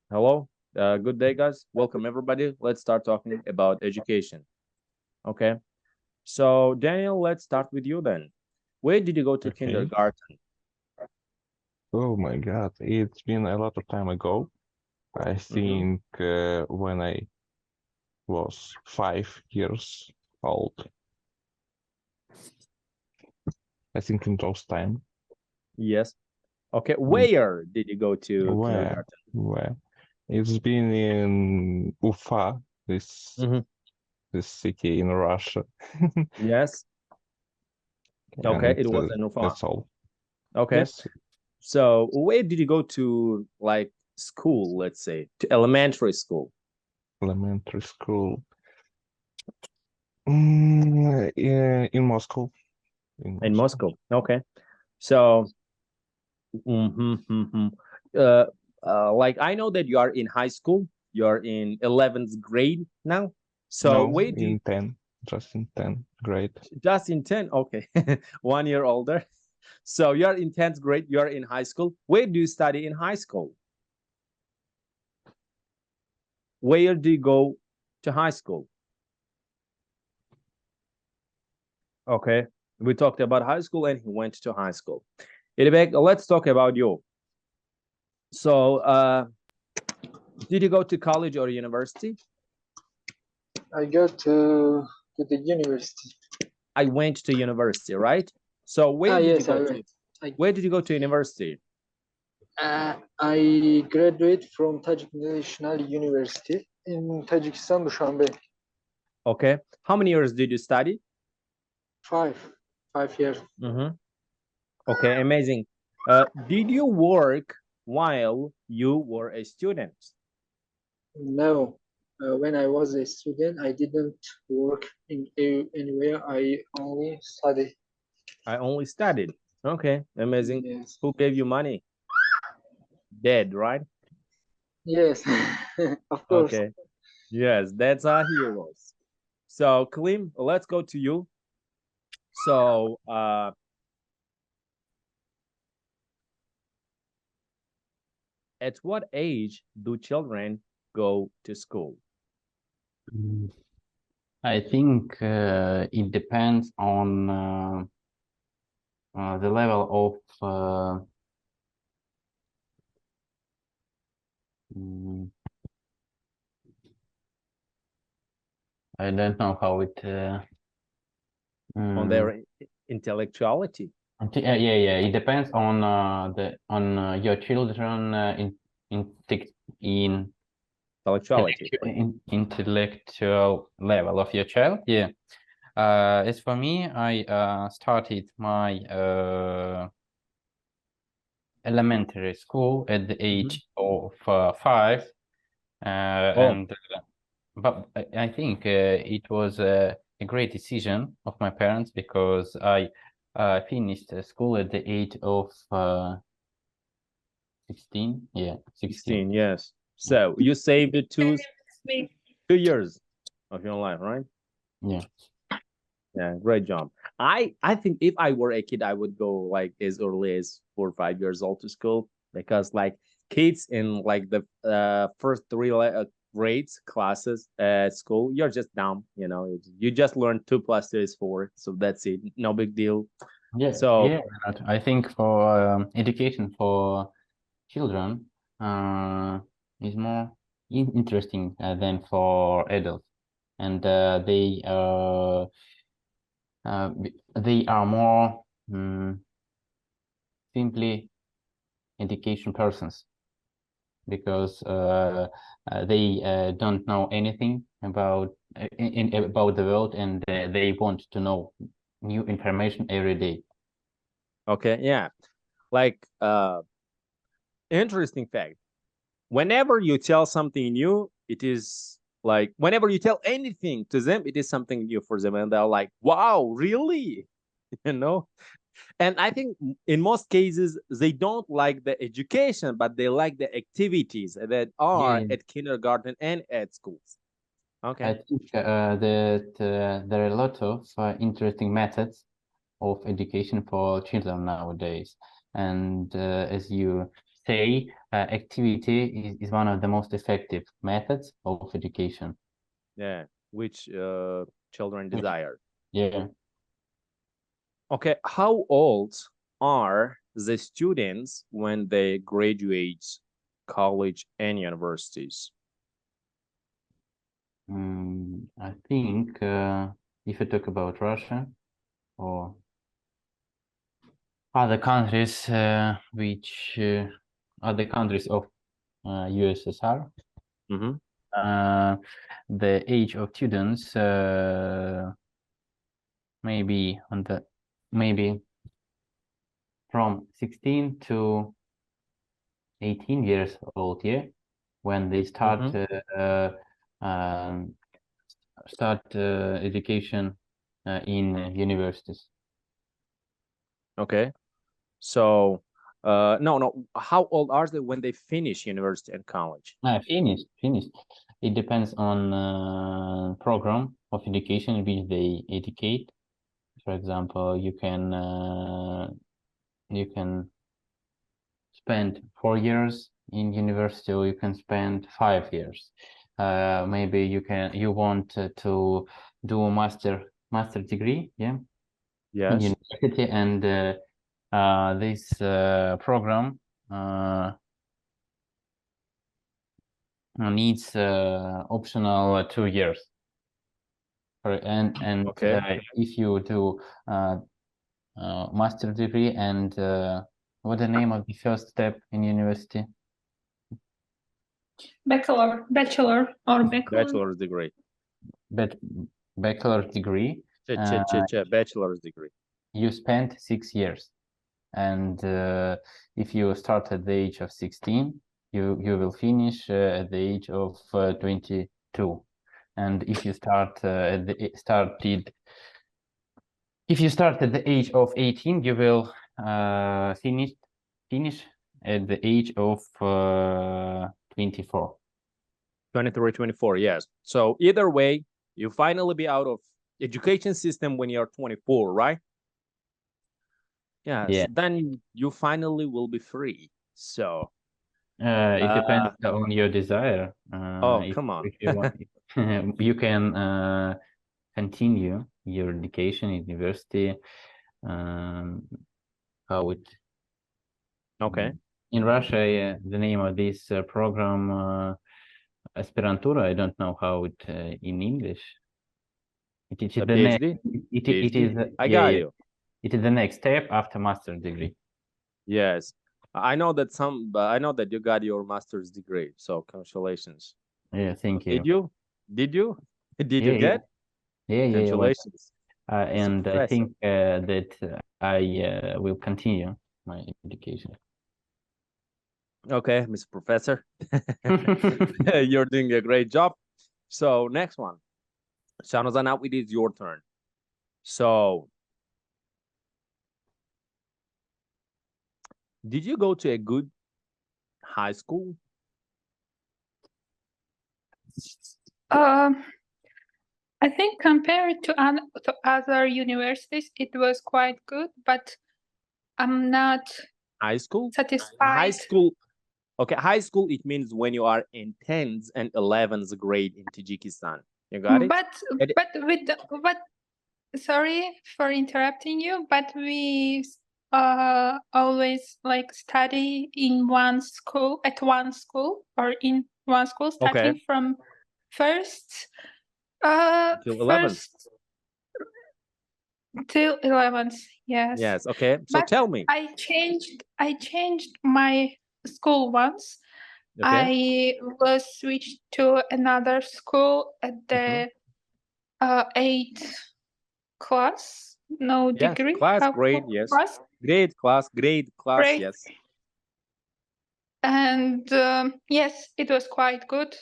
Hello. Good day, guys. Welcome, everybody. Let's start talking about education. Okay. So, Daniel, let's start with you then. Where did you go to Okay. kindergarten? Oh my God, it's been a lot of time ago. I Mm-hmm. think when I was 5 years old. I think in those time. Yes. Okay. Mm, Where did you go to Where? kindergarten? Where? It's been in Ufa, this Mm-hmm. this city in Russia, Yes. Okay. and It was in Ufa. that's all. Okay. Yes, So, where did you go to, like, school, let's say, to elementary school? elementary school. Yeah, in Moscow. In In Moscow. Moscow. Okay. So, mm-hmm. Uh, like I know that you are in high school, you're in 11th grade now. So No, where do you in 10, just in 10 grade. just in 10? Okay, 1 year older. So you're in 10th grade, you're in high school. Where do you study in high school? Where do you go to high school? Okay, we talked about high school and he went to high school. Ilibek, let's talk about you. So, did you go to college or university? I go to the university. I went to university, right? So where did you Yes, I go to? went. Where did you go to university? I graduate from Tajik National University in Tajikistan, Dushanbe. Okay. How many years did you study? Five, 5 years. Okay, amazing. Did you work while you were a student? No, when I was a student, I didn't work in anywhere. I only study. I only studied. Okay, amazing. Yes. Who gave you money? Dad, right? Yes, of course. Okay. Yes, that's our heroes. So, Klim, let's go to you. So, at what age do children go to school? Mm, I think it depends on the level of mm, I don't know how it On their intellectuality. yeah, it depends on your children in Intellectuality. intellectual level of your child. Yeah. As for me, I started my elementary school at the age of 5, and but I think it was a great decision of my parents because I finished school at the age of 16. Yeah, 16. 16, yes. So you saved the 2 years of your life, right? Yeah. Yeah, great job. I think if I were a kid, I would go like as early as 4 or 5 years old to school because like kids in like the first three grades classes at school, you're just dumb, you just learn 2 + 2 is 4, so that's it, no big deal. Yeah. So Yeah. I think for education for children is more interesting than for adults, and they are more simply education persons because they don't know anything about about the world, and they want to know new information every day. okay, yeah, like interesting fact, whenever you tell something new, it is like whenever you tell anything to them, it is something new for them, and they're like, wow, really? you know and I think in most cases they don't like the education, but they like the activities that are Yeah, at kindergarten and at schools. I Okay. think that there are a lot of interesting methods of education for children nowadays, and as you say, activity is one of the most effective methods of education. Yeah, which children desire. Yeah. Okay, how old are the students when they graduate college and universities? I think if you talk about Russia or other countries which other countries of USSR, the age of students maybe from 16 to 18 years old, yeah, when they start education in universities. Okay, so no, how old are they when they finish university and college? Finished. It depends on program of education in which they educate. For example, you can spend 4 years in university, or you can spend 5 years. Maybe you want to do a master degree, yeah, in Yes. university, and this program needs optional 2 years. And Okay. if you do master degree and what's the name of the first step in university? Bachelor's degree. Bachelor's degree. Bachelor's degree. You spent 6 years, and if you start at the age of 16, you will finish at the age of 22. And if you start at the age of 18, you will finish at the age of 24. 23, 24, yes. So either way, you finally be out of education system when you're 24, right? Yes. Yeah. Then you finally will be free. So it depends on your desire. Come on. If you want, you can continue your education in university. How it? Okay. In Russia, the name of this program, aspirantura. I don't know how it in English. It is the next. It is. I got you. It is the next step after master's degree. Yes, I know that I know that you got your master's degree. So congratulations. Yeah, thank you. Did you get? Yeah. Congratulations. And I think that I will continue my education. Okay, Mr. Professor, you're doing a great job. So next one, Shanozan, now it is your turn. So, did you go to a good high school? I think compared to other universities, it was quite good, but I'm not high school satisfied. High school. Okay, high school, it means when you are in 10th and 11th grade in Tajikistan. You got it? But sorry for interrupting you, but we always like study in one school, starting from first till 11th. Till 11th, yes. Yes, okay. So but tell me. I changed my school once. Okay. I was switched to another school at the 8th class. No degree. Class, grade, yes. Class? Grade, class, yes. And yes, it was quite good.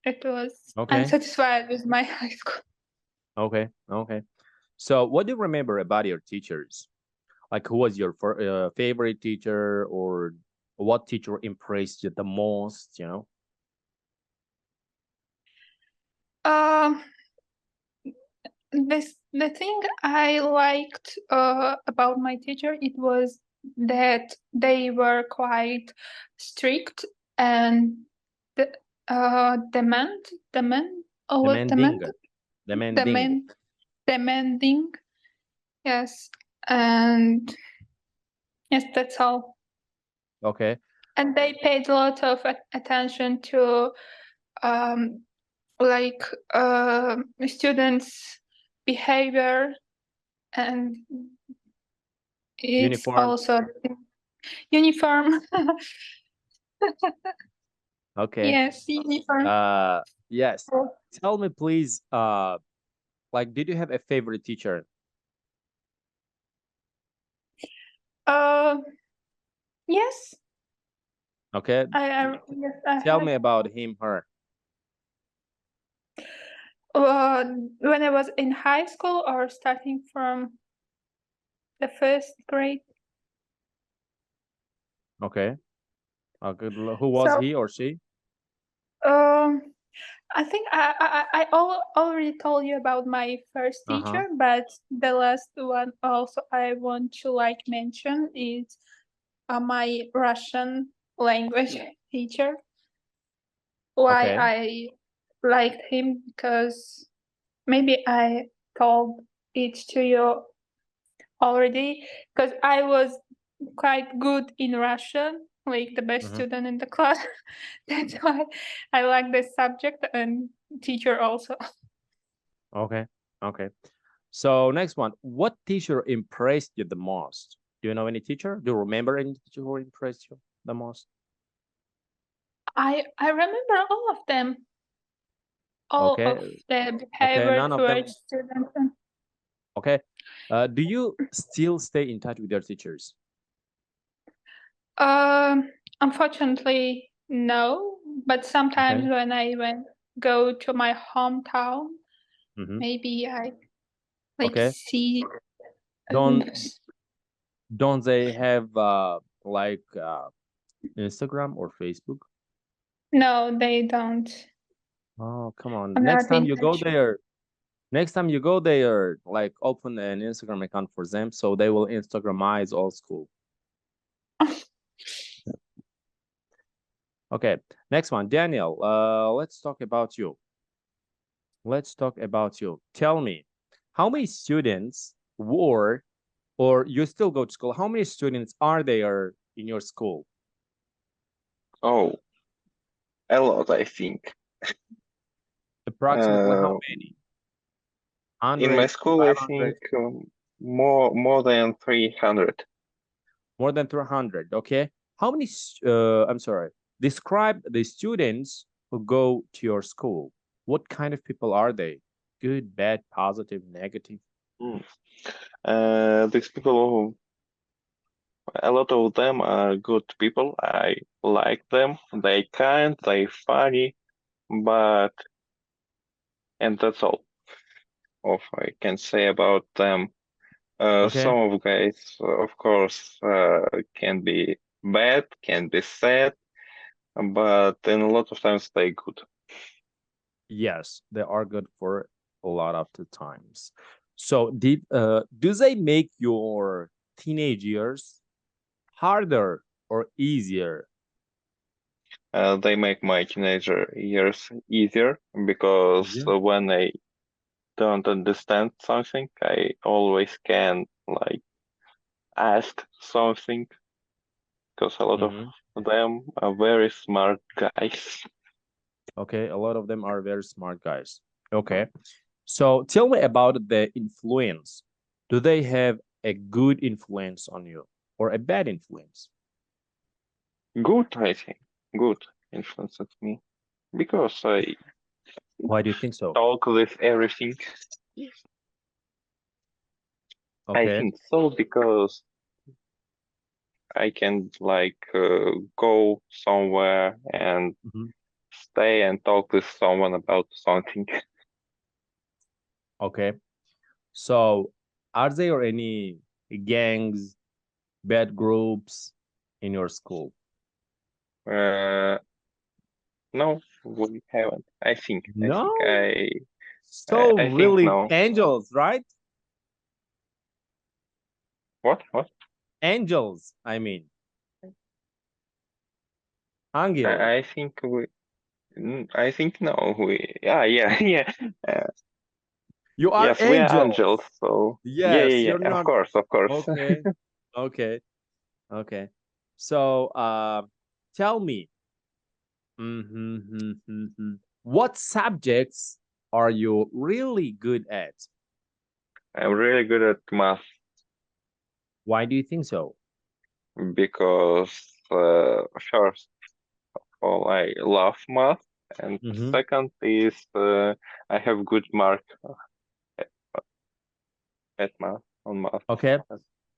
It was. I'm satisfied with my high school. Okay. So what do you remember about your teachers? Like, who was your favorite teacher, or what teacher impressed you the most, you know? The thing I liked about my teacher, it was that they were quite strict and the Demanding. Demanding. demanding. Yes, and yes, that's all. Okay. And they paid a lot of attention to like students' behavior, and it's Uniform. also uniform. Okay. Yes, uniform. Yes. Tell me, please, like, did you have a favorite teacher? Yes, Okay. yes, I Tell had. me about him, her. When I was in high school or starting from the first grade. Okay. Okay. Who was So, he or she? I think I already told you about my first Uh-huh. teacher, but the last one also I want to like mention is my Russian language teacher. Why Okay. I liked him, because maybe I told it to you already, because I was quite good in Russian, like the best Mhm. student in the class. That's why I like this subject, and teacher also. Okay. Okay. So next one, what teacher impressed you the most? Do you know any teacher? Do you remember any teacher who impressed you the most? I remember all of them, all Okay. of the Okay. behavior None of them. towards students. And, Okay. Do you still stay in touch with your teachers? unfortunately, no. But sometimes Okay. when I go to my hometown, Mhm. maybe I like Okay. see. Don't don't they have like Instagram or Facebook? No, they don't. Oh, come on. I'm Next not time in you go touch. there, like open an Instagram account for them so they will Instagramize all school. Okay. Next one, Daniel. Let's talk about you. Let's talk about you. Tell me, how many students were, or you still go to school? How many students are there in your school? Oh, a lot, I think. Approximately how Uh, many? in my 100, school, I 500, think more than 300. more than 300. Okay. How many? I'm sorry. Describe the students who go to your school. What kind of people are they? Good, bad, positive, negative? Mm. These people, a lot of them are good people. I like them. They kind, they funny, but and that's all of I can say about them. Okay. Some of guys, of course, can be bad, can be sad, but in a lot of times they good. Yes, they are good for a lot of the times. So do they make your teenage years harder or easier? They make my teenager years easier because Easier? when I don't understand something, I always can like ask something because a lot of Mhm. them are very smart guys. Okay, a lot of them are very smart guys. Okay. So tell me about the influence. Do they have a good influence on you or a bad influence? Good, I think. Good influences me because I Why do you think so? talk with everything. I Okay. think so because I can like go somewhere and Mhm. stay and talk with someone about something. Okay. So are there any gangs, bad groups in your school? No, we haven't. I think. No. I So think really no. angels, right? What? What? Angels, I mean. Angel. I think I think no. Yeah. You are Yes, we are angels. angels. So Yes, yeah. you're Of not. course, of course. Okay. Okay. Okay. So, tell me, what subjects are you really good at? I'm really good at math Why do you think so? because first of all, I love math, and second is I have good mark at math on math. Okay.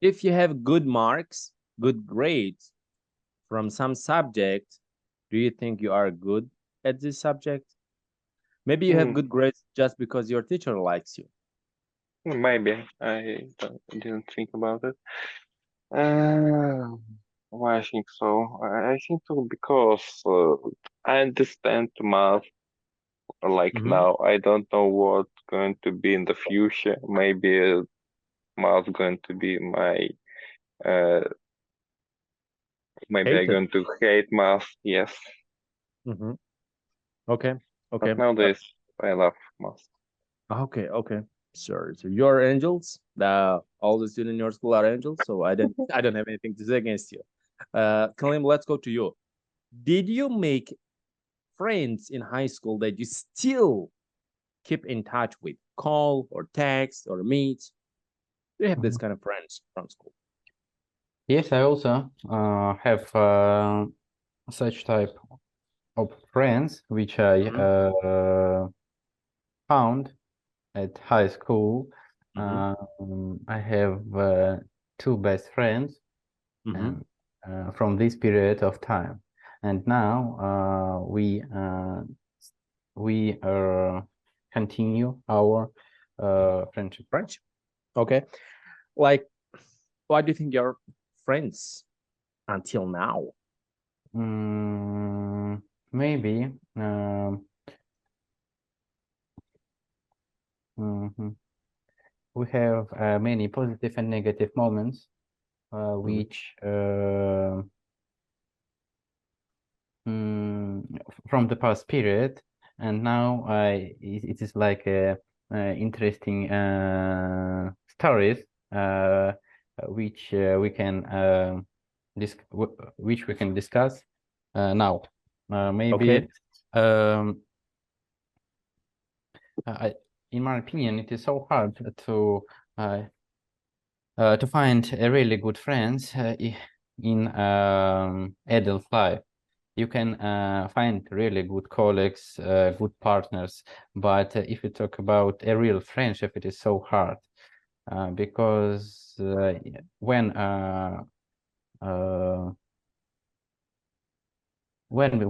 If you have good marks, good grades from some subject, do you think you are good at this subject? Maybe you have good grades just because your teacher likes you. Maybe didn't think about it. Why I think so? I think so because I understand math like now. I don't know what's going to be in the future. Maybe math going to be my maybe I'm Hated. going to hate math. Yes, Okay. Okay. but nowadays I love math. Okay. Okay. Sure. So you're angels. All the students in your school are angels. So I don't have anything to say against you. Kalim, let's go to you. Did you make friends in high school that you still keep in touch with? Call or text or meet? Do you have this kind of friends from school? Yes, I also have such type of friends which I found at high school. I have two best friends and from this period of time, and now we continue our friendship. Friendship. Okay. Like, why do you think you're friends until now? Maybe we have many positive and negative moments which from the past period, and now it is like a interesting stories which we can which we can discuss now. Maybe in my opinion, it is so hard to find a really good friends in adult life. You can find really good colleagues, good partners, but if you talk about a real friendship, it is so hard because when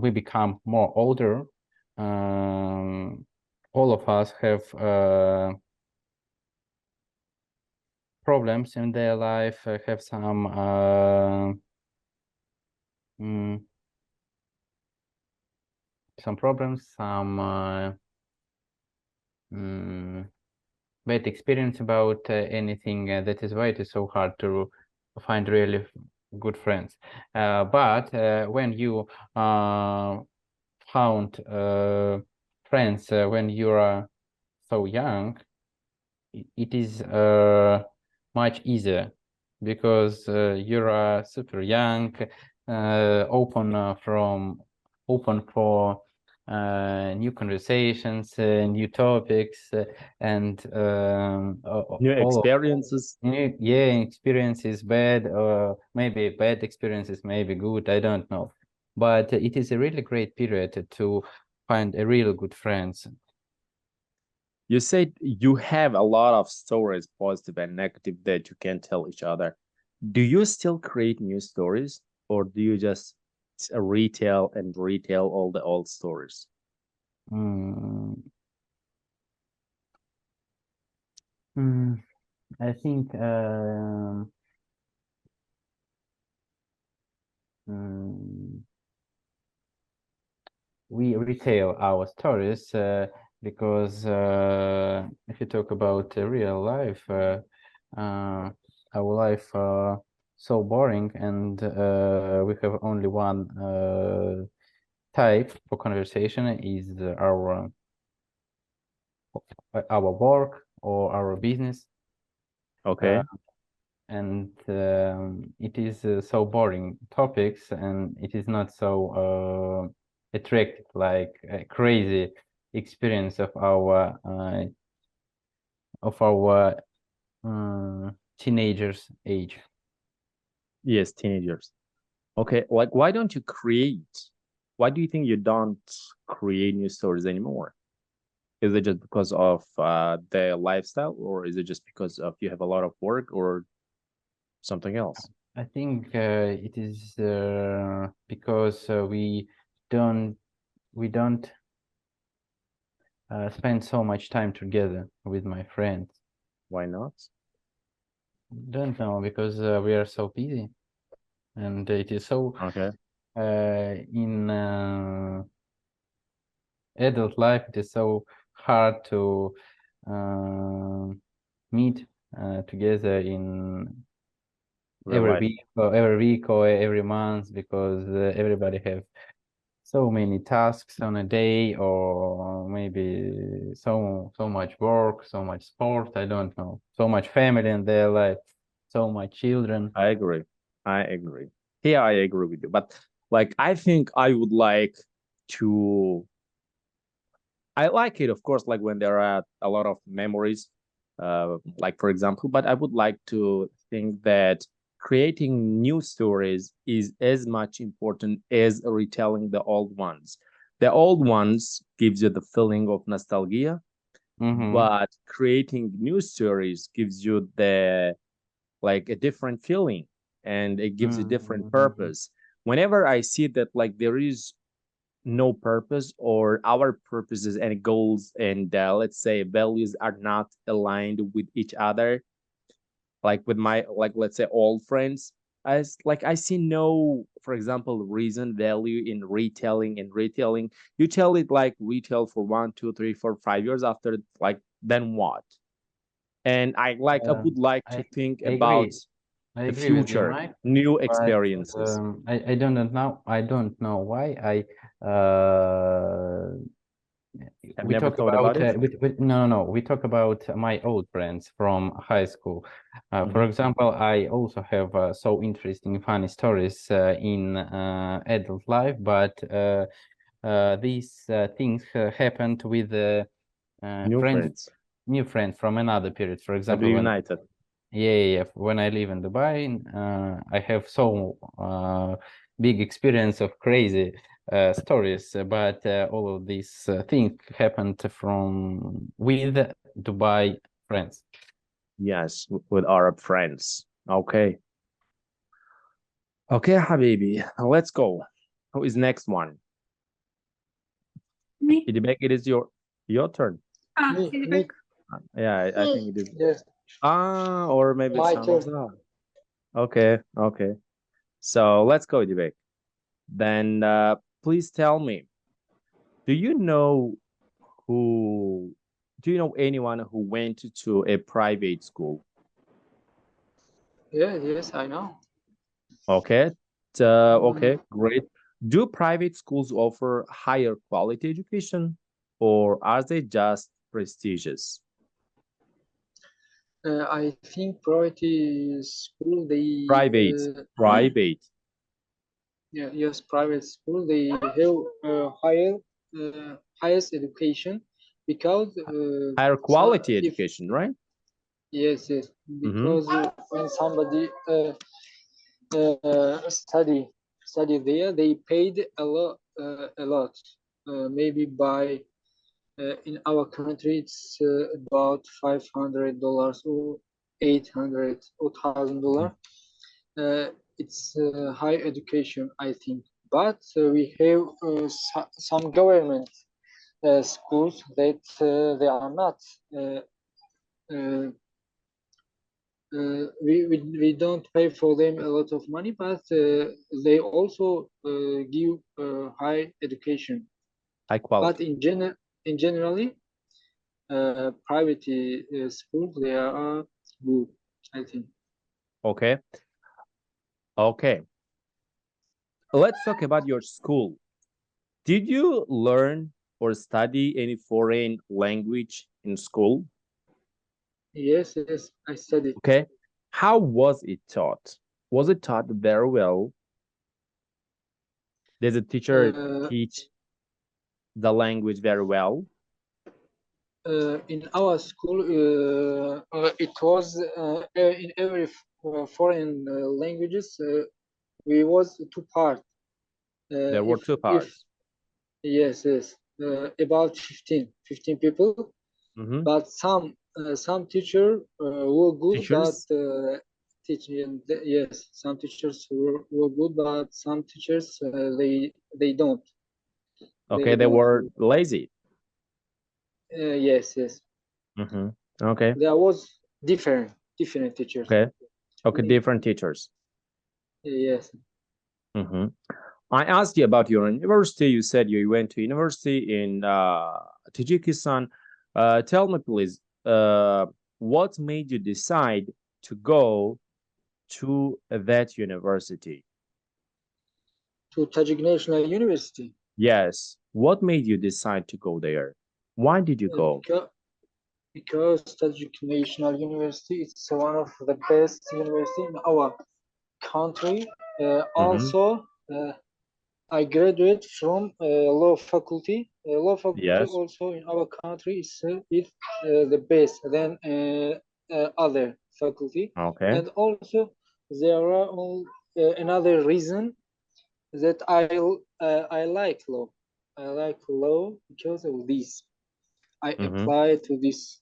we become more older, all of us have problems in their life, have some problems, some bad experience about anything. That is why it is so hard to find really good friends. But when you found friends when you are so young, it is much easier because you are super young, open for new conversations, new topics, and New experiences. Experiences, bad or maybe bad experiences, maybe good, I don't know, but it is a really great period to find a real good friends. You said you have a lot of stories, positive and negative, that you can tell each other. Do you still create new stories, or do you just retell all the old stories? I think we retell our stories because if you talk about real life, our life so boring, and we have only one type for conversation is our work or our business. Okay. And it is so boring topics, and it is not so attractive like a crazy experience of our teenagers age. Yes, teenagers. Okay, like why don't you create? Why do you think you don't create new stories anymore? Is it just because of the lifestyle, or is it just because of you have a lot of work, or something else? I think it is because we don't spend so much time together with my friends. Why not? Don't know, because we are so busy, and it is so Okay. in adult life, it is so hard to meet together in Real life. every week or every month, because everybody have so many tasks on a day, or maybe so much work, so much sport, I don't know, so much family in their life, so much children. I agree. I agree. Yeah, I agree with you. But like, I think I would like to. I like it, of course, like when there are a lot of memories, like for example. But I would like to think that creating new stories is as much important as retelling the old ones. The old ones gives you the feeling of nostalgia, but creating new stories gives you the like a different feeling, and it gives a different purpose. Whenever I see that like there is no purpose, or our purposes and goals and let's say values are not aligned with each other, like with my like let's say old friends, I see no, for example, reason value in retailing. You tell it like retail for 1 2 3 4 5 years, after like then what? And I would like to think I about the agree with you, future, Mike, new but experiences. I don't know why I've we never talk thought about about it. no, we talk about my old friends from high school. For example, I also have so interesting funny stories in adult life, but these things happened with New friends new friends from another period. For are example, reunited. yeah, when I live in Dubai, I have so big experience of crazy stories, but all of these things happened with Dubai friends. Yes, with Arab friends. Okay. Okay, Habibi, let's go. Who is next one? Me. Idibek, it is your turn. Me. Yeah, I think it is. Yes, Or maybe my it's turn. Ramazan. Okay, okay. So let's go, Idibek. Then please tell me, do you know anyone who went to a private school? Yes, I know. Okay. Okay, great. Do private schools offer higher quality education, or are they just prestigious? I think private school Private. yes, private school they have higher highest education, because Higher quality education, right? yes, Mm-hmm. because when somebody study there, they paid a lot, maybe by in our country it's about $500 or 800 or $1,000. It's high education, I think. But we have some government schools that they are not. We don't pay for them a lot of money, but they also give high education. High But quality. in generally, private schools they are good, I think. Okay. Okay. Let's talk about your school. Did you learn or study any foreign language in school? Yes, I studied. Okay. How was it taught? Was it taught very well? Did the teacher teach the language very well? In our school, it was in every foreign languages. We was two part. There were two parts. Yes, about 15 people. Mhm. But some teacher were good, Teachers? but teaching yes, some teachers were good, but some teachers they don't. Okay, they were lazy. Yes. Mhm. Okay. There was different teachers. Okay, different teachers. Yes. Mhm. I asked you about your university. You said you went to university in Tajikistan. Tell me, please, what made you decide to go to that university? To Tajik National University. Yes. What made you decide to go there? Why did you go? Because Tajik National University is one of the best university in our country. Also, I graduate from law faculty. Law faculty Yes. also in our country is the best than other faculty. Okay. And also there are another reason that I like law. I like law because of this. I apply to this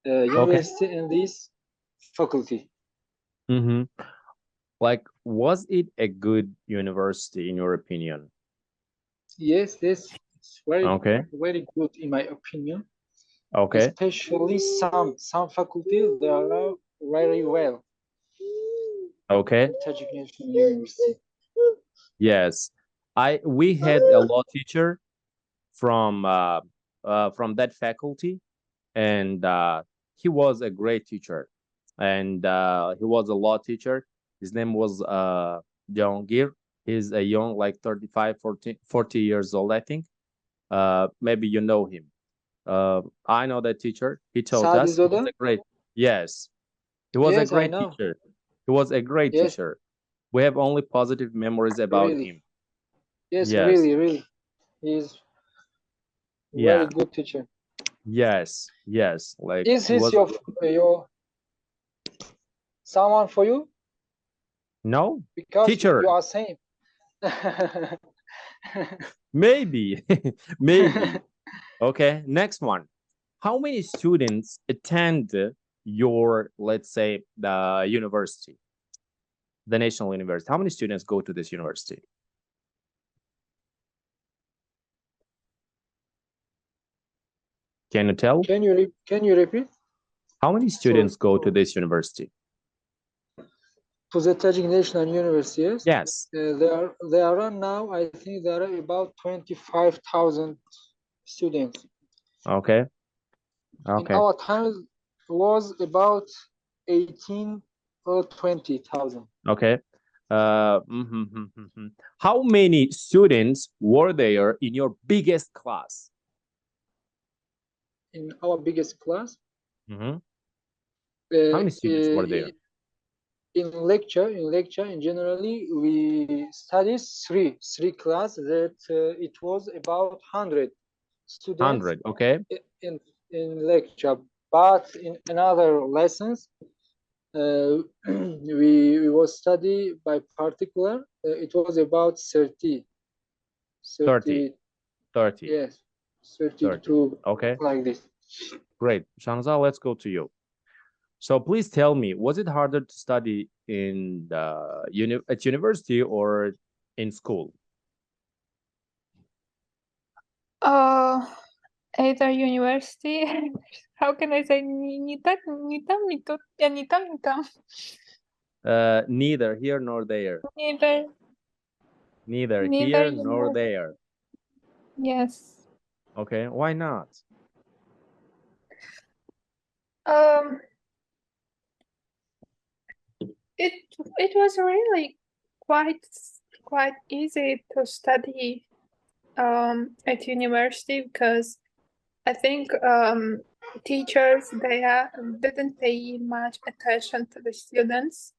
university and this faculty. Like, was it a good university in your opinion? Yes, it's very Okay. very good in my opinion. Okay. Especially some faculties they are very well. Okay. Tajik National University. Yes. We had a law teacher from that faculty, and he was a great teacher, and he was a law teacher. His name was Jahangir. He's a young, like 35, 40 years old, I think. Maybe you know him. I know that teacher. He taught Sadi us. He was Zoda? a great, yes, he was a Yes, I great know. teacher. He was a great Yes, teacher. We have only positive memories about really. him. Yes, Yes. really. He's Yeah. very good teacher. Yes. Like, Is he he was. your someone for you? No, Because teacher. you are same. Maybe. Maybe. Okay, next one. How many students attend your, let's say, the university, the national university? How many students go to this university? Can you tell? Can you repeat? How many students go to this university? To the Tajik National University, yes? Yes. There are now, I think there are about 25,000 students. Okay. In our time was about 18 or 20,000. Okay. How many students were there in your biggest class? In our biggest class? How many students were there? In lecture, in generally, we studied three class that it was about 100 students. 100, okay. In lecture, but in another lessons, we was study by particular. It was about 30. 30. Yes, 32. Okay. Like this. Great. Shanza, let's go to you. So please tell me, was it harder to study in the at university or in school? Either university. How can I say ni так, ni там, ni тут, yeah, ni там, ni там. Neither here nor there. Neither Here nor there. Yes. Okay, why not? it was really quite easy to study at university, because I think teachers didn't pay much attention to the students,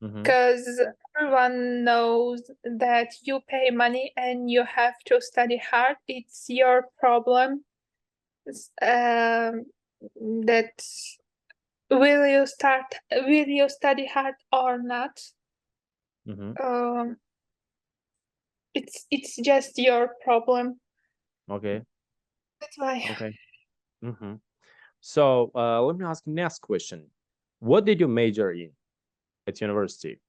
because everyone knows that you pay money and you have to study hard. It's your problem. That will you study hard or not? It's just your problem. Okay. That's why. Okay. So let me ask you next question. What did you major in at university?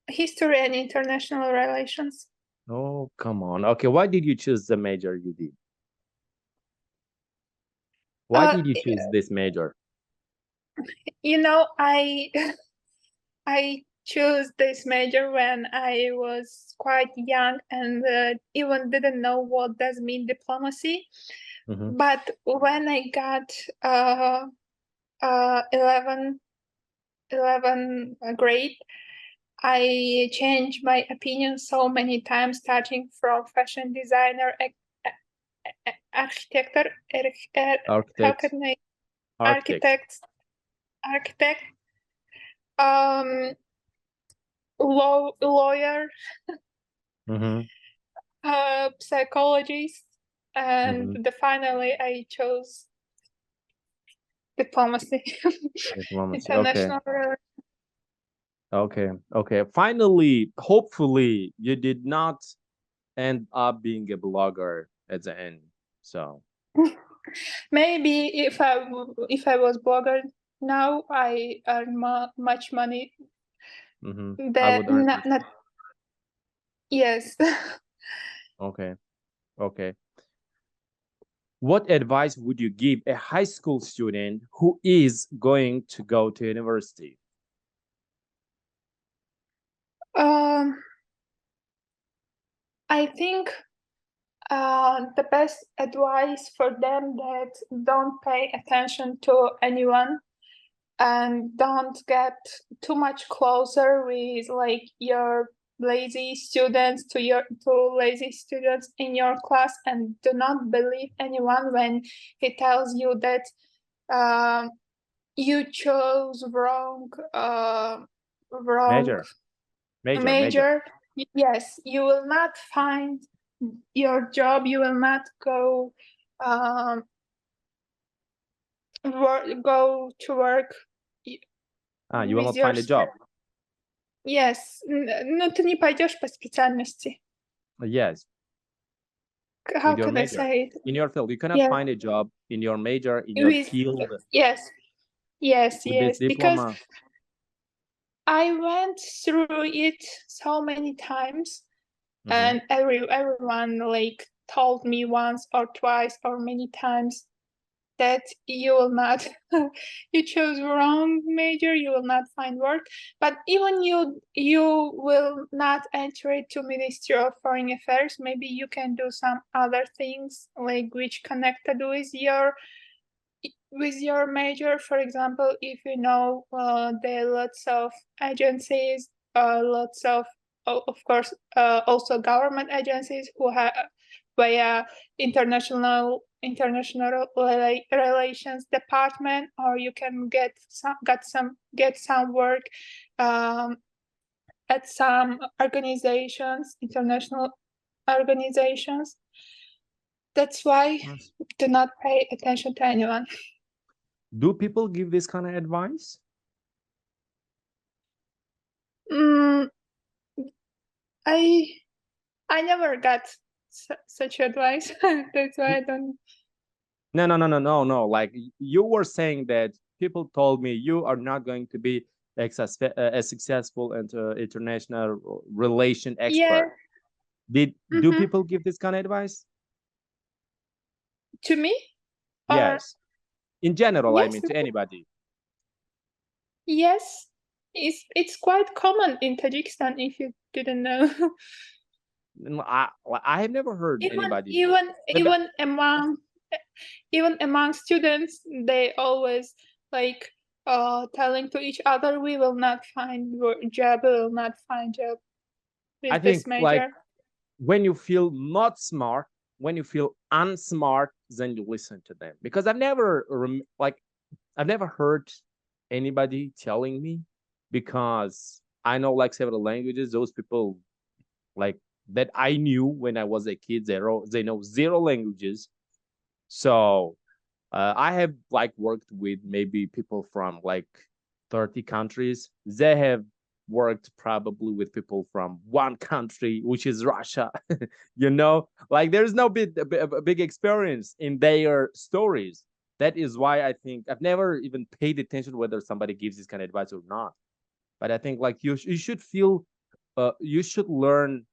History and international relations. Oh, come on. Okay, why did you choose the major you did? Why did you choose this major? You know, I chose this major when I was quite young and even didn't know what does mean diplomacy. But when I got 11 grade, I changed my opinion so many times, starting from fashion designer, architect, lawyer, psychologist, and finally I chose diplomacy. International relations. Okay. Finally, hopefully, you did not end up being a blogger at the end. So maybe if I was blogger now, I earn much money. I would earn Not yes. Okay. What advice would you give a high school student who is going to go to university? I think the best advice for them that don't pay attention to anyone and don't get too much closer with like your lazy students to lazy students in your class, and do not believe anyone when he tells you that you chose wrong major. Yes, you will not find your job. You will not go go to work. You will not find a job. Yes, no, ты не пойдешь по специальности. Yes. How can I say it? In your field, you cannot find a job in your major, in your field. Yes. With this diploma. Because I went through it so many times, and everyone like told me once or twice or many times that you will not, you chose wrong major, you will not find work. But even you will not enter it to Ministry of Foreign Affairs. Maybe you can do some other things like which connected with your major. For example, if you know there are lots of agencies, lots of course also government agencies who have via international relations department, or you can get some work at some organizations, international organizations. That's why do not pay attention to anyone. Do people give this kind of advice? I never got such advice. That's why I don't. No. Like you were saying that people told me you are not going to be a successful and international relation expert. Yeah. Do people give this kind of advice? To me? Yes. In general, yes. I mean, to anybody. Yes, it's quite common in Tajikistan, if you didn't know. I have never heard anybody. Even among students, they always like telling to each other, we will not find job, we will not find job with I this think major. like when you feel not smart, when you feel unsmart, then you listen to them. Because I've never heard anybody telling me, because I know like several languages, those people like that I knew when I was a kid, they know 0 languages. So I have like worked with maybe people from like 30 countries. They have worked probably with people from 1 country, which is Russia. You know, like there's no big experience in their stories. That is why I think I've never even paid attention whether somebody gives this kind of advice or not. But I think like you should feel, you should learn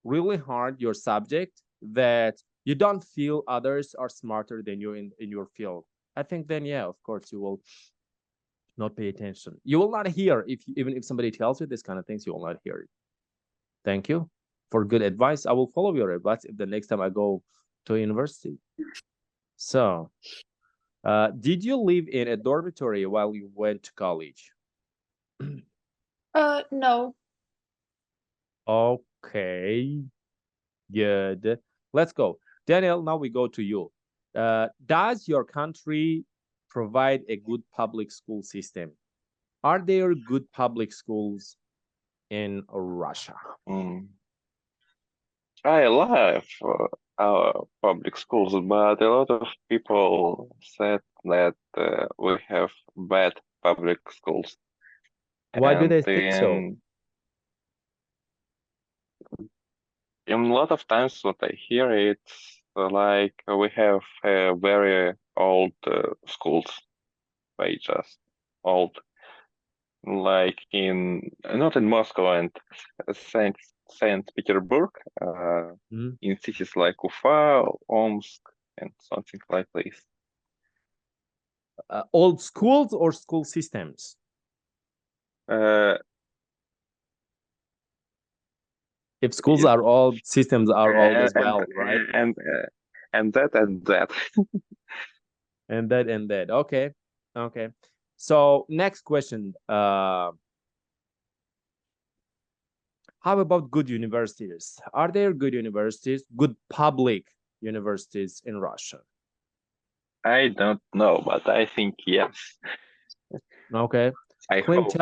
really hard your subject, that you don't feel others are smarter than you in your field. I think then, yeah, of course, you will not pay attention. You will not hear, even if somebody tells you this kind of things, you will not hear it. Thank you for good advice. I will follow your advice if the next time I go to university. So, did you live in a dormitory while you went to college? No. Okay, good. Let's go. Daniel, now we go to you. Does your country provide a good public school system? Are there good public schools in Russia? I love our public schools, but a lot of people said that we have bad public schools. Why do And they think so? In a lot of times what I hear, it's like we have very old schools. They just old, like not in Moscow and Saint Petersburg, in cities like Ufa, Omsk, and something like this. Old schools or school systems? If schools are old, systems are old as well, right? And that and that. And that. Okay. Okay. So next question. How about good universities? Are there good universities, good public universities in Russia? I don't know, but I think yes. Okay. I hope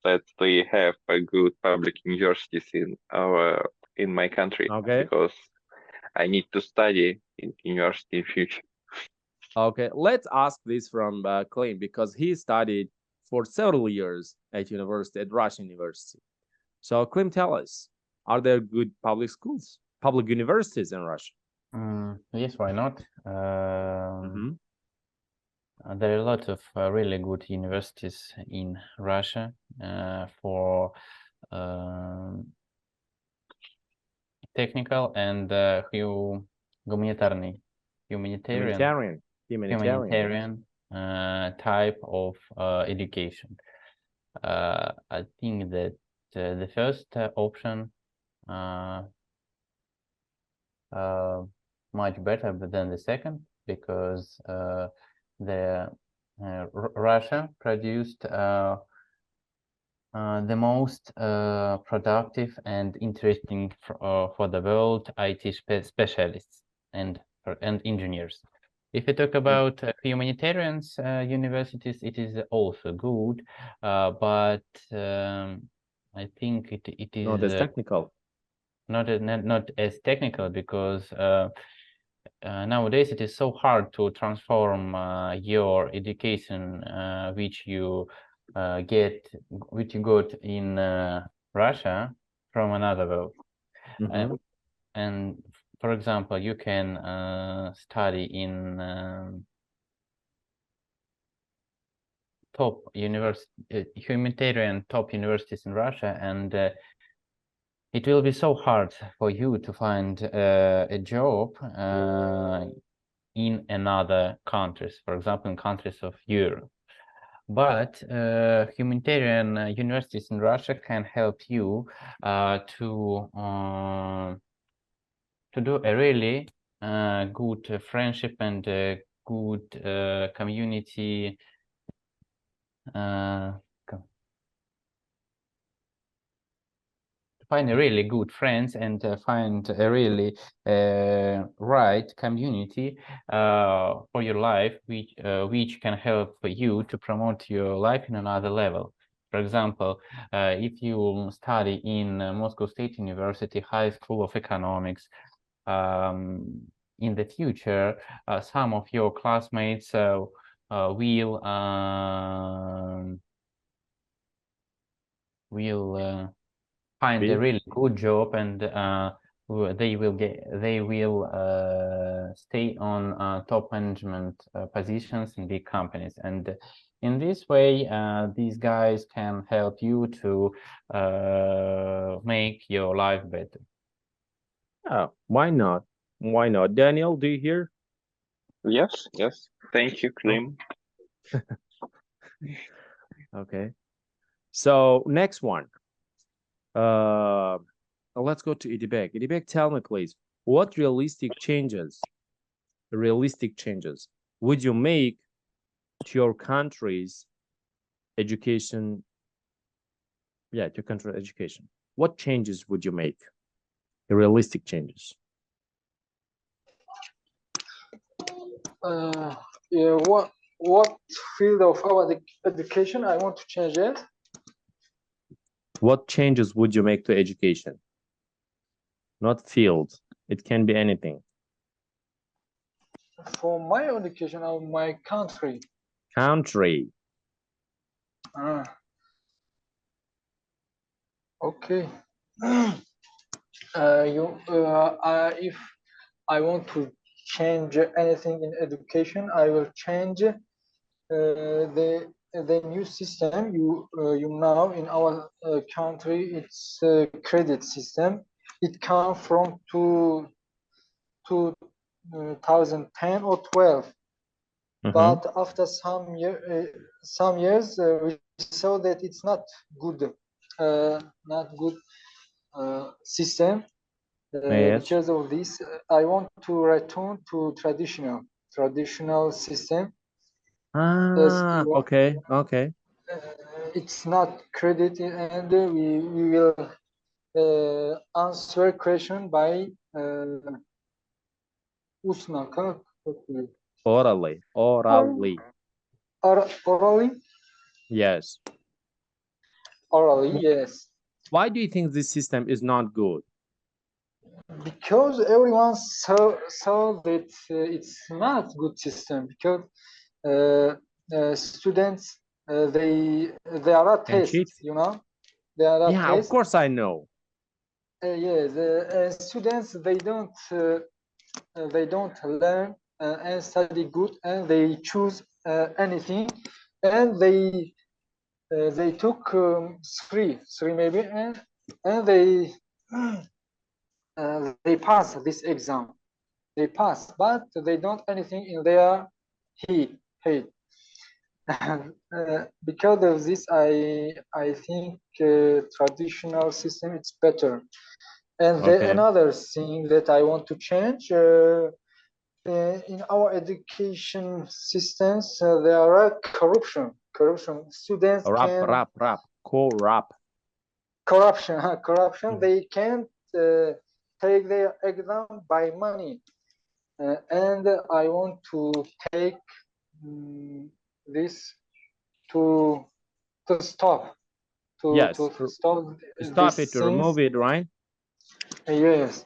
that we have a good public universities in my country. Okay. Because I need to study in university in future. Okay, let's ask this from Klim, because he studied for several years at Russian university. So Klim, tell us, are there good public schools, public universities in Russia? Yes, why not? There are a lot of really good universities in Russia for technical and humanitarian type of education. I think that the first option much better than the second, because Russia produced the most productive and interesting for the world IT specialists and engineers. If you talk about humanitarian universities, it is also good, but I think it is not as technical. Not as technical, because nowadays it is so hard to transform your education, which you got in Russia, from another world. And for example, you can study in humanitarian top universities in Russia, and it will be so hard for you to find a job in another countries, for example, in countries of Europe. But humanitarian universities in Russia can help you to do a really good friendship and good community. Find a really good friends and find a really right community for your life, which can help you to promote your life in another level. For example, if you study in Moscow State University High School of Economics, in the future, some of your classmates will find a really good job, and they will stay on top management positions in big companies, and in this way these guys can help you to make your life better. Oh, why not? Why not? Daniel, do you hear? Yes, yes. Thank you, Klim. Okay. So next one. Let's go to Idibek. Idibek, tell me please, what realistic changes would you make to your country's education? Yeah, to your country's education. What changes would you make? Realistic changes. Yeah, what field of our education I want to change it? What changes would you make to education? Not field. It can be anything. For my education of my country. Country. Okay. If I want to change anything in education, I will change the new system. You know, in our country, it's a credit system. It comes from 2010 or 12. But after some years, we saw that it's not good system. Yes. Because of this, I want to return to traditional system. Okay. It's not credit, and we will answer question by Orally. Orally. Yes. Orally, yes. Why do you think this system is not good? Because everyone saw that it's not good system, because students they are tests, you know, they are tests. Of course I know. Yes, students they don't learn and study good, and they choose anything, and they took three maybe, and they pass this exam. They pass, but they don't anything in their head. Because of this, I think traditional system is better. And another thing that I want to change in our education systems, there are corruption. Students corruption. They can't take their exam by money, and I want to take this to stop. Yes. To stop. Stop it. To remove it, right? Yes.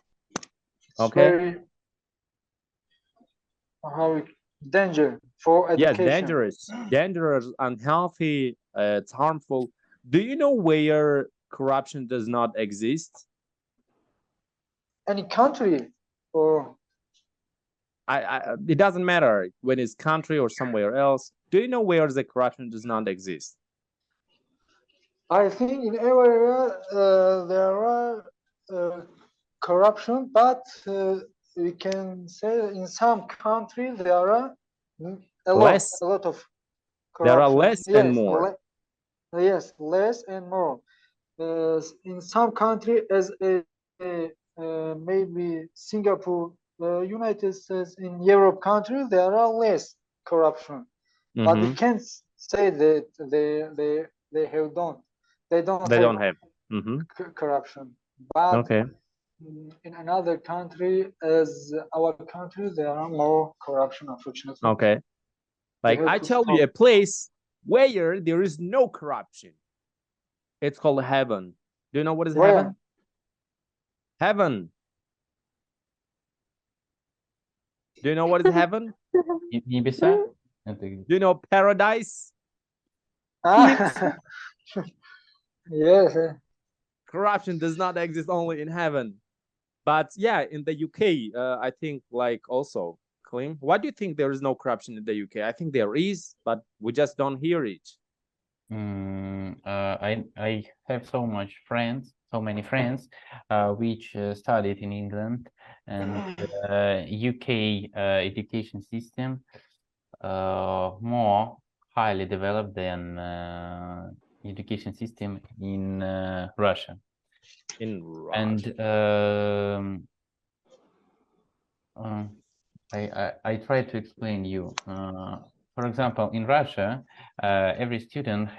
It's very danger for education. Yes, dangerous, unhealthy. It's harmful. Do you know where corruption does not exist? Any country, or it doesn't matter when it's country or somewhere else. Do you know where the corruption does not exist? I think in every area there are corruption, but we can say in some countries there are a lot of corruption. There are less and more. Yes, less and more. In some country, as maybe Singapore United States, in Europe countries, there are less corruption. But we can't say that they have don't. They don't have corruption. But in another country, as our country, there are more corruption, unfortunately. Okay. Like I tell you a place where there is no corruption. It's called heaven. Do you know what is heaven? Heaven. Do you know what is heaven? Do you know paradise? Yes. Corruption does not exist only in heaven. But yeah, in the UK, I think like also, Klim, why do you think there is no corruption in the UK? I think there is, but we just don't hear it. I have so many friends, which studied in England, and UK education system more highly developed than education system in Russia. In Russia. And I try to explain you. For example, in Russia, every students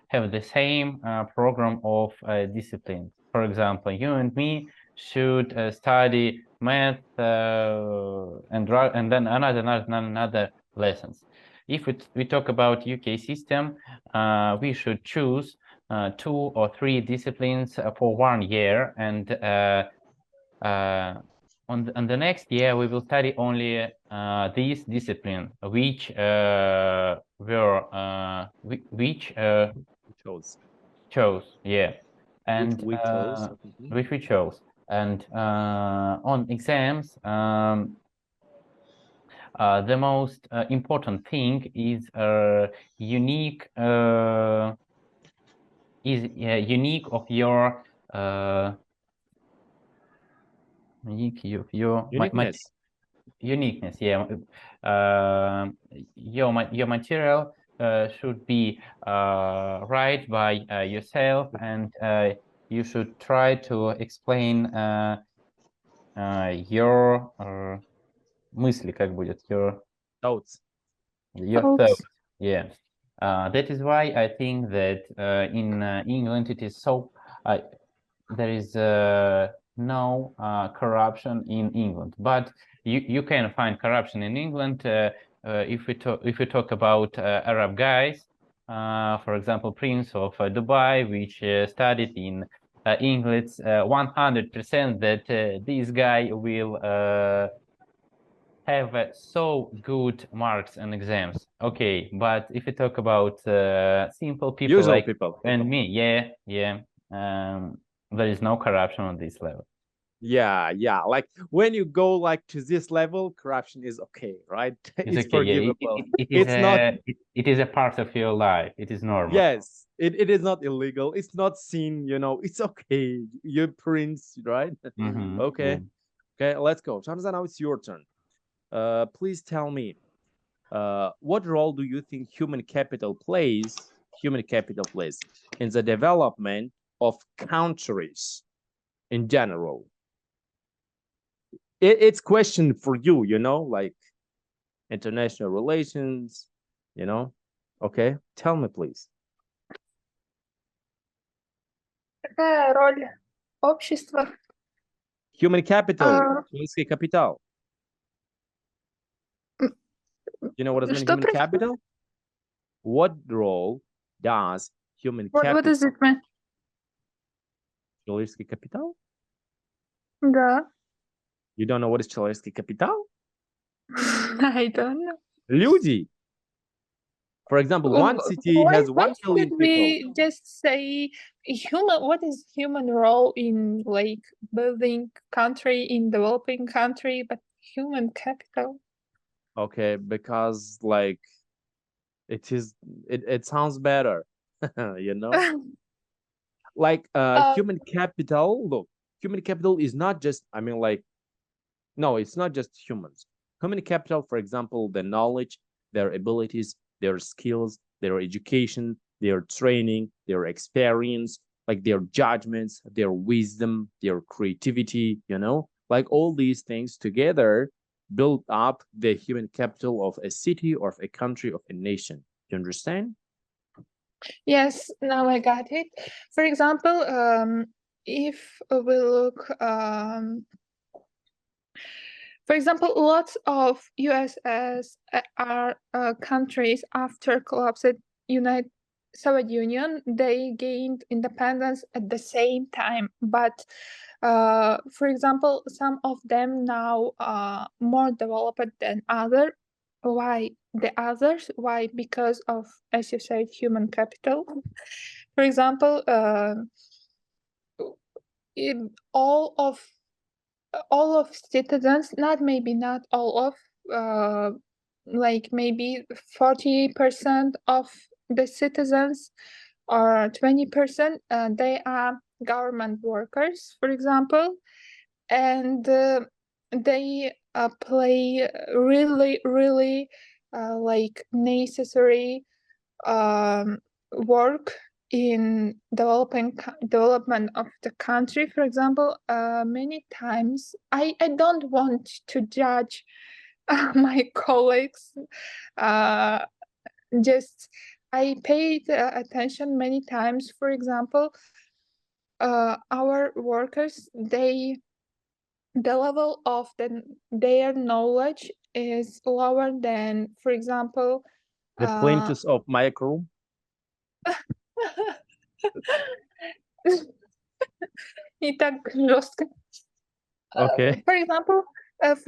have the same program of discipline. For example, you and me should study math and then another lessons. If we talk about UK system, we should choose 2 or 3 disciplines for 1 year, and on the next year we will study only these discipline which chose, yeah, and which we chose. And on exams, the most important thing is unique of your uniqueness, yeah. Your material should be right by yourself, and you should try to explain your мысли, как будет, your thoughts, yeah. That is why I think that in England it is so there is no corruption in England, but you can find corruption in England if we talk about Arab guys, for example, Prince of Dubai, which studied in England. 100% that this guy will have so good marks and exams. Okay, but if you talk about simple people, usual like people and me, yeah, there is no corruption on this level. Yeah, like when you go like to this level, corruption is okay, right? It's okay, forgivable. Yeah. It is a part of your life. It is normal. Yes, it is not illegal. It's not sin, it's okay. You're Prince, right? Okay. Okay, let's go. Shamsa, now it's your turn. Please tell me, what role do you think human capital plays in the development of countries in general? It's question for you, like international relations, Okay, tell me, please. Какая роль общества? Human capital, человеческий капитал. You know what does mean human capital? What role does human capital? What does it mean? Человеческий капитал? Да. You don't know what is человеческий капитал? I don't know. Люди. For example, one city has 1 million people. We just say human. What is human role in like building country, in developing country, but human capital? Okay, because like it sounds better, like human capital. Look, human capital is not just, no, it's not just humans. Human capital, for example, the knowledge, their abilities, their skills, their education, their training, their experience, like their judgments, their wisdom, their creativity, you know, like all these things together build up the human capital of a city, or of a country, of a nation. Do you understand? Yes, now I got it. For example, if we look, for example, lots of USSR countries after collapsed United Soviet Union, they gained independence at the same time. But for example, some of them now are more developed than others. Why the others? Why? Because of, as you said, human capital. For example, all of citizens, not all of, like maybe 40% of the citizens or 20%, they are government workers, for example, and they play really like necessary work in development of the country. For example, many times I don't want to judge my colleagues, just I paid attention many times. For example, our workers, the level of their knowledge is lower than, for example, The plaintiffs of micro. И так жестко. Okay. For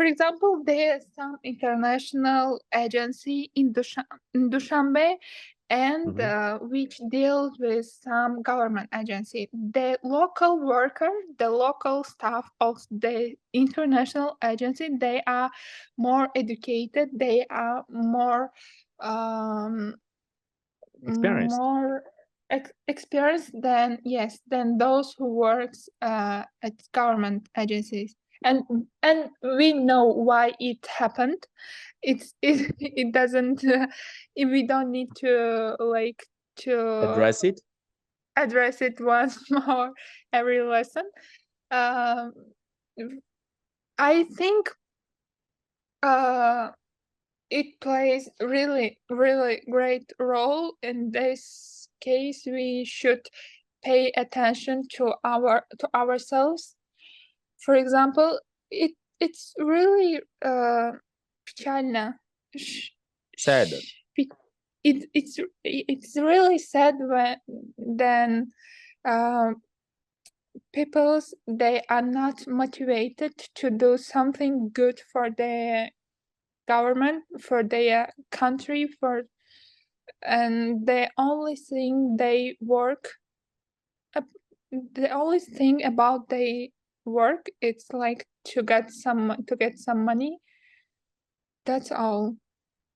example, there is some international agency in Dushanbe, and which deals with some government agency. The local worker, the local staff of the international agency, they are more educated. They are more Experienced. more experienced than those who works at government agencies, and we know why it happened. It doesn't we don't need to Address it. address it once more every lesson. I think it plays really great role. In this case, we should pay attention to ourselves. For example, it's really печально. Sad. It's really sad when people, they are not motivated to do something good for their government, for their country, and the only thing about their work, it's like to get some money. That's all.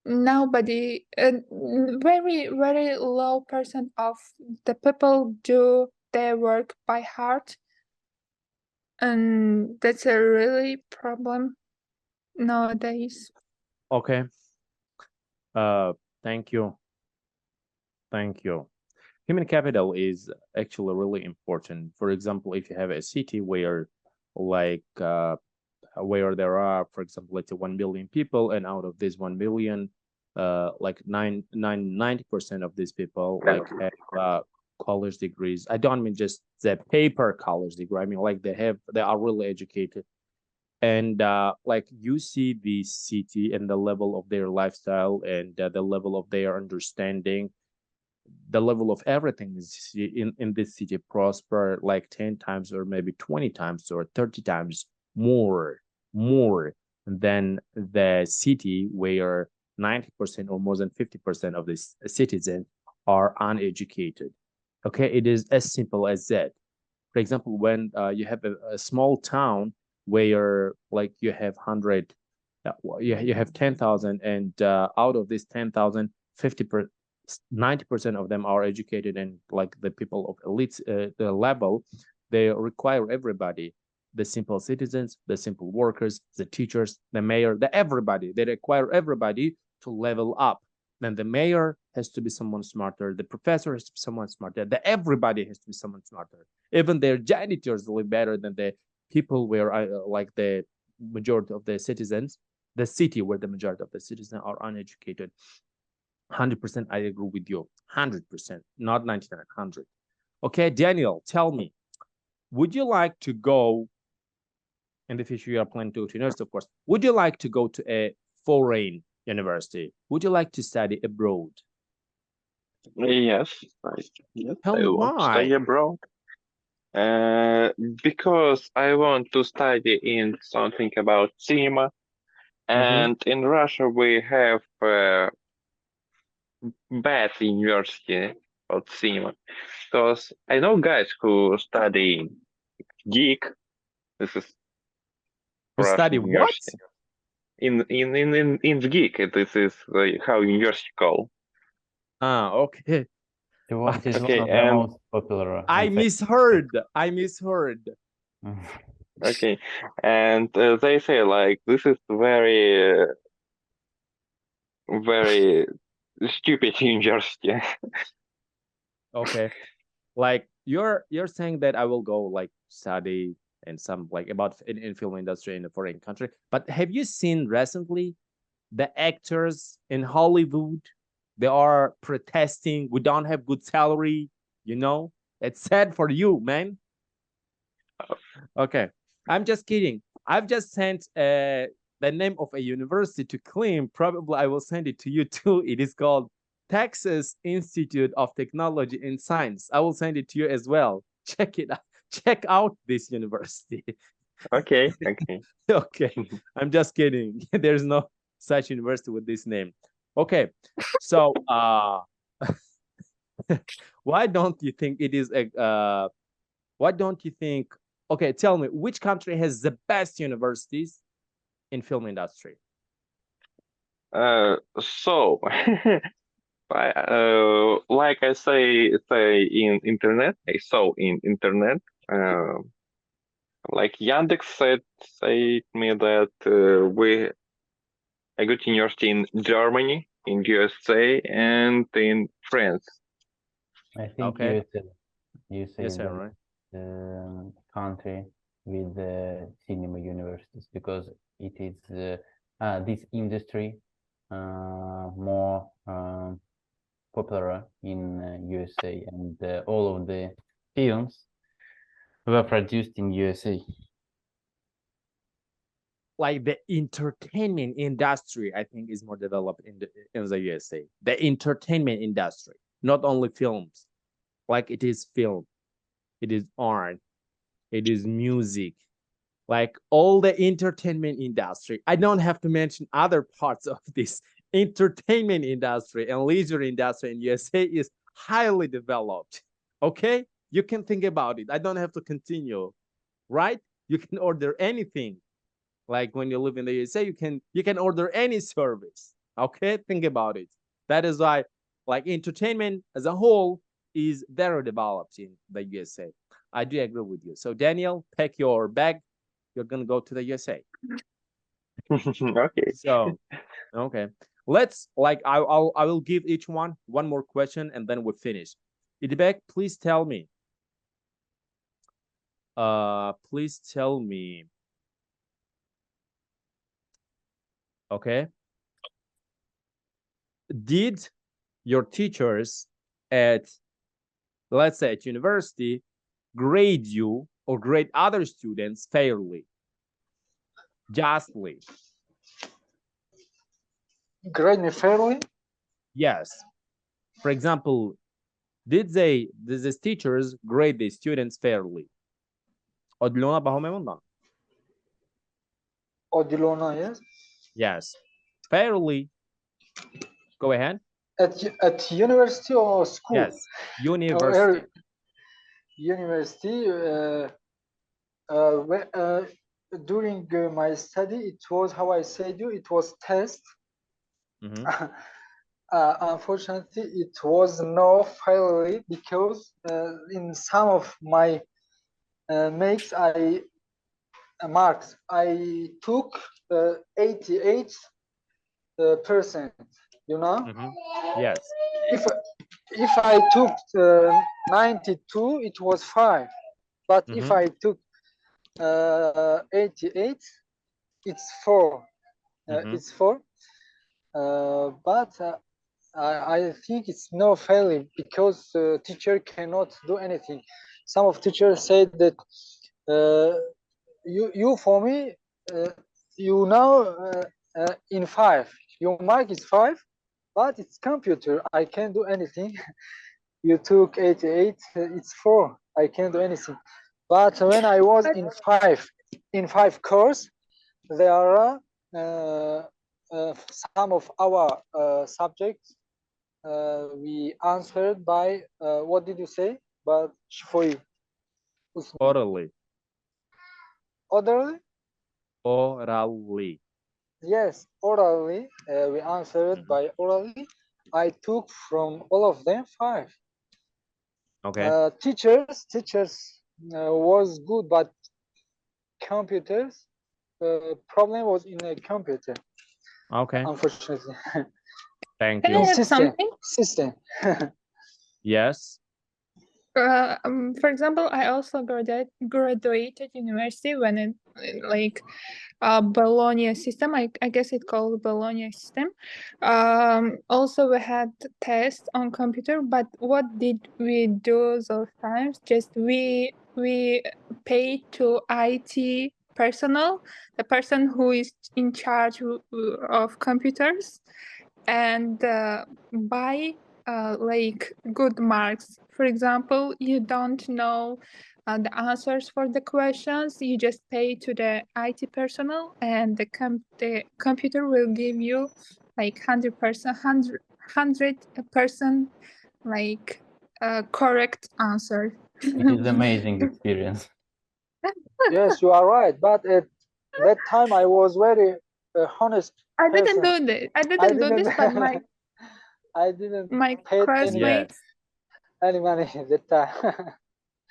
Nobody, very low percent of the people do their work by heart, and that's a really problem nowadays. Okay. Thank you. Human capital is actually really important. For example, if you have a city where where there are, for example, let's say 1 million people, and out of this 1 million, like 90% of these people like have college degrees. I don't mean just the paper college degree. I mean like they are really educated. And like you see the city and the level of their lifestyle, and the level of their understanding, the level of everything is in this city prosper like 10 times or maybe 20 times or 30 times more than the city where 90% or more than 50% of the citizens are uneducated. Okay, it is as simple as that. For example, when you have a small town where like you have 100, you have 10,000, and out of this 10,000, 90% of them are educated, and like the people of elite the level, they require everybody, the simple citizens, the simple workers, the teachers, the mayor, everybody. They require everybody to level up. Then the mayor has to be someone smarter. The professor has to be someone smarter. Everybody has to be someone smarter. Even their janitors live better than the people where like the majority of the citizens, the city where the majority of the citizens are uneducated. 100% I agree with you. 100%, not 99, 100. Okay, Daniel, tell me, would you like to go, in the future you are planning to go to university, of course, would you like to go to a foreign university? Would you like to study abroad? Yes, Tell I me want to study why. abroad. Because I want to study in something about cinema, and in Russia we have bad university about cinema. Because I know guys who study geek. This is To Russian study what? university. In the geek, this is how university call. Ah, okay. It is Okay, one of the and most popular. I misheard. I misheard. okay, and they say like this is very very stupid university. Okay. Like you're saying that I will go like study and some like about in film industry in a foreign country. But have you seen recently the actors in Hollywood? They are protesting. We don't have good salary. You know, it's sad for you, man. Okay, I'm just kidding. I've just sent the name of a university to claim. Probably I will send it to you too. It is called Texas Institute of Technology and Science. I will send it to you as well. Check it out. Check out this university. Okay, okay. Okay, I'm just kidding. There's no such university with this name. Okay, so why don't you think it is a why don't you think, okay, tell me, which country has the best universities in film industry? So like I say in internet, I saw in internet, like Yandex said me that we a good university in Germany, in USA, and in France. I think Okay. USA Yes, is sir, the right? country with the cinema universities because it is this industry more popular in USA, and all of the films were produced in USA. Like the entertainment industry, I think, is more developed in the USA. The entertainment industry, not only films. Like it is film, it is art, it is music, like all the entertainment industry. I don't have to mention other parts of this entertainment industry and leisure industry in USA is highly developed. Okay, you can think about it. I don't have to continue, right? You can order anything. Like when you live in the USA, you can order any service. Okay, think about it. That is why, like entertainment as a whole is very developed in the USA. I do agree with you. So Daniel, pack your bag. You're gonna go to the USA. Okay. So, okay, let's like I will give each one more question and then we'll finish. Idibek, please tell me. Please tell me. Okay. Did your teachers at, let's say, at university grade you or grade other students fairly, justly? Grade me fairly? Yes. For example, did these teachers grade the students fairly? Odilona Bahomemundan. Odilona, yes. Yes. Fairly. Go ahead. At university or school? Yes. University. University. During my study, it was, how I said you, it was test. Unfortunately, it was no fairly because in some of my marks I took 88%. You know? Yes. if I took 92, it was 5. But if I took 88, it's 4. It's 4. But I think it's no failure because teacher cannot do anything. Some of teachers said that you for me you now in 5. Your mark is 5, but it's computer. I can't do anything. You took 88. It's 4. I can't do anything. But when I was in 5 course, there are some of our subjects we answered by what did you say? But for you, Orally. orderly? Orally. Yes, orally. We answered by orally. I took from all of them 5. Okay. Teachers was good, but computers problem was in a computer. Okay. Unfortunately. Thank Can I you. add something? System. Yes. For example, I also graduated university when it like Bologna system. I guess it called Bologna system. Also, we had tests on computer, but what did we do those times? Just we paid to IT personnel, the person who is in charge of computers, and buy like good marks. For example, you don't know the answers for the questions, you just pay to the IT personnel, and the computer will give you like 100% like correct answer. It is amazing experience. Yes, you are right. But at that time, I was very honest. I didn't person. do this. I didn't do this, but my I didn't my pay classmates. any money at that time.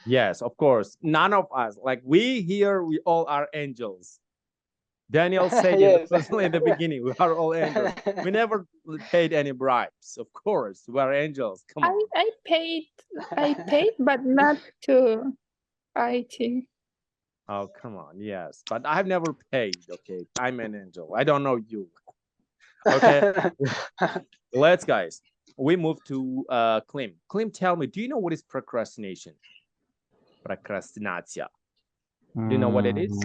Yes, of course. None of us, like we here, we all are angels. Daniel said Yes. in the beginning, we are all angels. We never paid any bribes. Of course, we are angels. Come on. I paid, but not to IT. Oh, come on. Yes, but I've never paid. Okay, I'm an angel. I don't know you. Okay, let's guys. We move to Klim. Klim, tell me, do you know what is procrastination? Procrastinatia. Do you know what it is?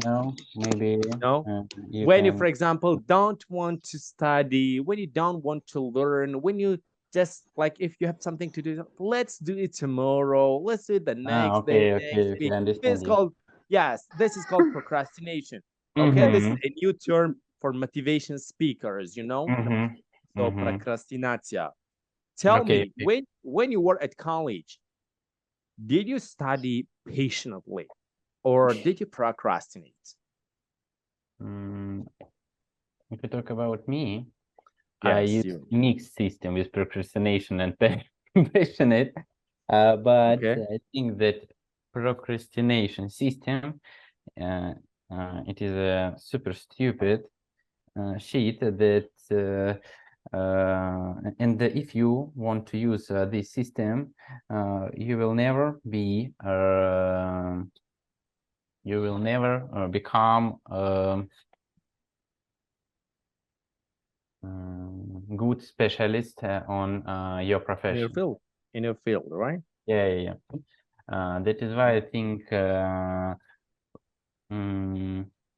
No, maybe. No. When you, for example, don't want to study, when you don't want to learn, when you just like if you have something to do, let's do it tomorrow. Let's do it the next day, next week. I understand. This is called, yes, this is called procrastination. Okay, this is a new term for motivation speakers, you know. So procrastinatia. Tell me, when you were at college, did you study patiently or did you procrastinate? If you talk about me, Yes, I use mixed system with procrastination and passionate. But I think that procrastination system, it is a super stupid sheet that and if you want to use this system, you will never be become good specialist on your profession. In your field, right? Yeah. That is why I think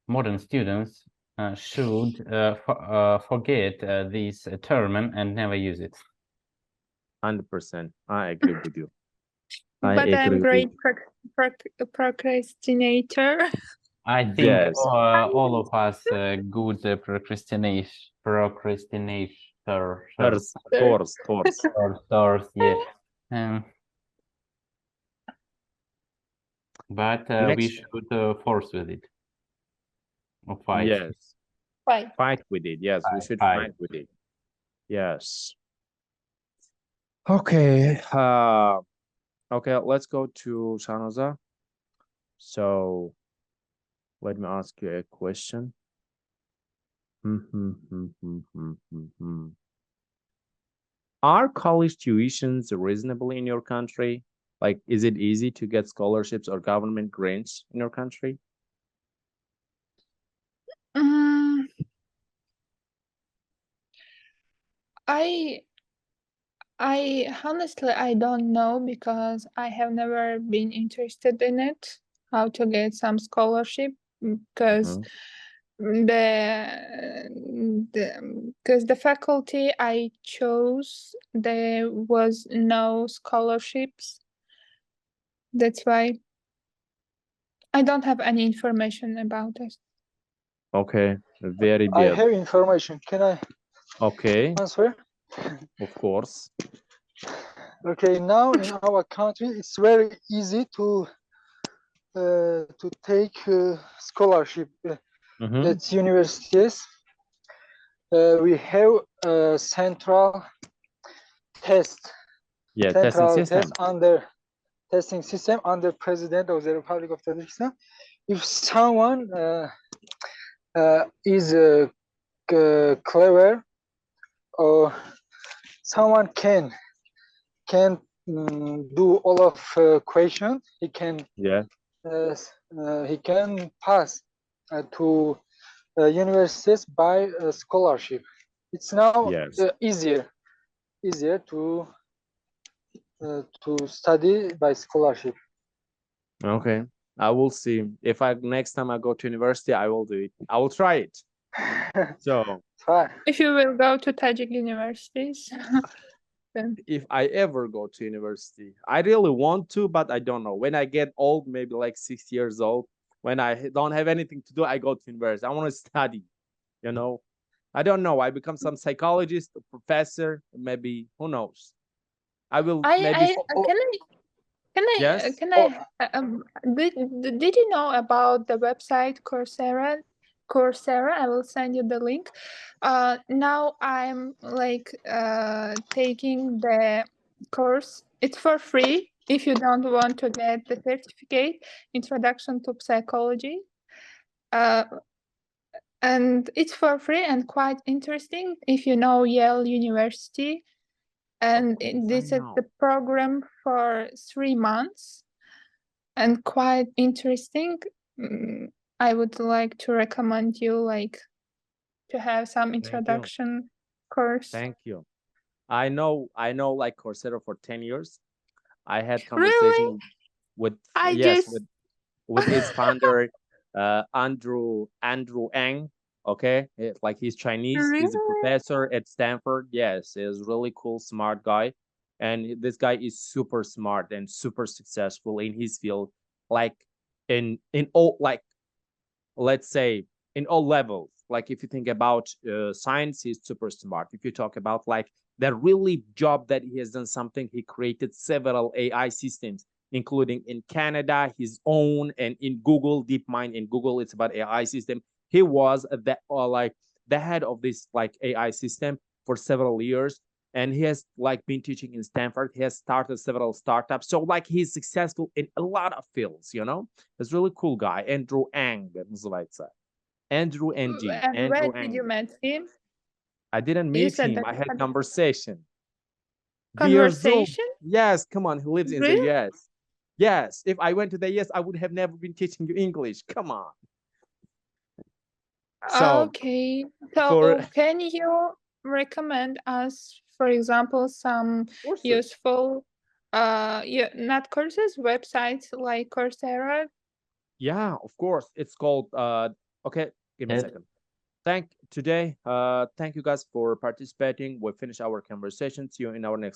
modern students should forget this term and never use it. 100%. I agree with you. But I'm great procrastinator. I think all of us good procrastinators. Yeah. But we should force with it. Or fight. Yes. Fight with it. Yes, we should fight with it. Yes. Okay. Okay, let's go to Shanoza. So let me ask you a question. Are college tuitions reasonable in your country? Like, is it easy to get scholarships or government grants in your country? I honestly I don't know because I have never been interested in it, how to get some scholarship because the faculty I chose there was no scholarships. That's why I don't have any information about it. Okay, very I good. have information. Can I Okay, answer? of course. Okay, now in our country, it's very easy to take scholarship at universities. We have a central test. Yeah, testing system. Under testing system under President of the Republic of Tajikistan. If someone is clever or someone can do all of questions, he can pass to universities by scholarship. It's now easier to study by scholarship. Okay, I will see. If next time I go to university, I will do it. I will try it. So if you will go to Tajik universities, then if I ever go to university, I really want to, but I don't know. When I get old, maybe like 60 years old, when I don't have anything to do, I go to university. I want to study, you know. I don't know. I become some psychologist, a professor, maybe, who knows? I will maybe. Yes. Did you know about the website Coursera? I will send you the link. Now I'm like taking the course. It's for free if you don't want to get the certificate, Introduction to Psychology. And it's for free and quite interesting if you know Yale University. And this is the program for 3 months and quite interesting. I would like to recommend you like to have some introduction course. Thank you. I know like Coursera for 10 years. I had conversation with its founder, Andrew Ang. Okay, like he's Chinese. He's a professor at Stanford. Yes, he's really cool, smart guy, and this guy is super smart and super successful in his field. Like in all, like, let's say in all levels. Like if you think about science, he's super smart. If you talk about like the really job that he has done something, he created several AI systems, including in Canada, his own, and in Google, DeepMind in Google, it's about AI system. He was the head of this like AI system for several years. And he has like been teaching in Stanford. He has started several startups. So like he's successful in a lot of fields, you know? He's a really cool guy. Andrew Ang, Andrew NG. And where did you meet him? I didn't meet him. I had conversation. Conversation? Yes, come on. He lives in the US. Yes, if I went to the US, I would have never been teaching you English. Come on. So, okay. So can you recommend us, for example, some useful not courses, websites like Coursera? Yeah, of course. It's called okay, give me a second. Thank you guys for participating. We'll finish our conversation. See you in our next lesson.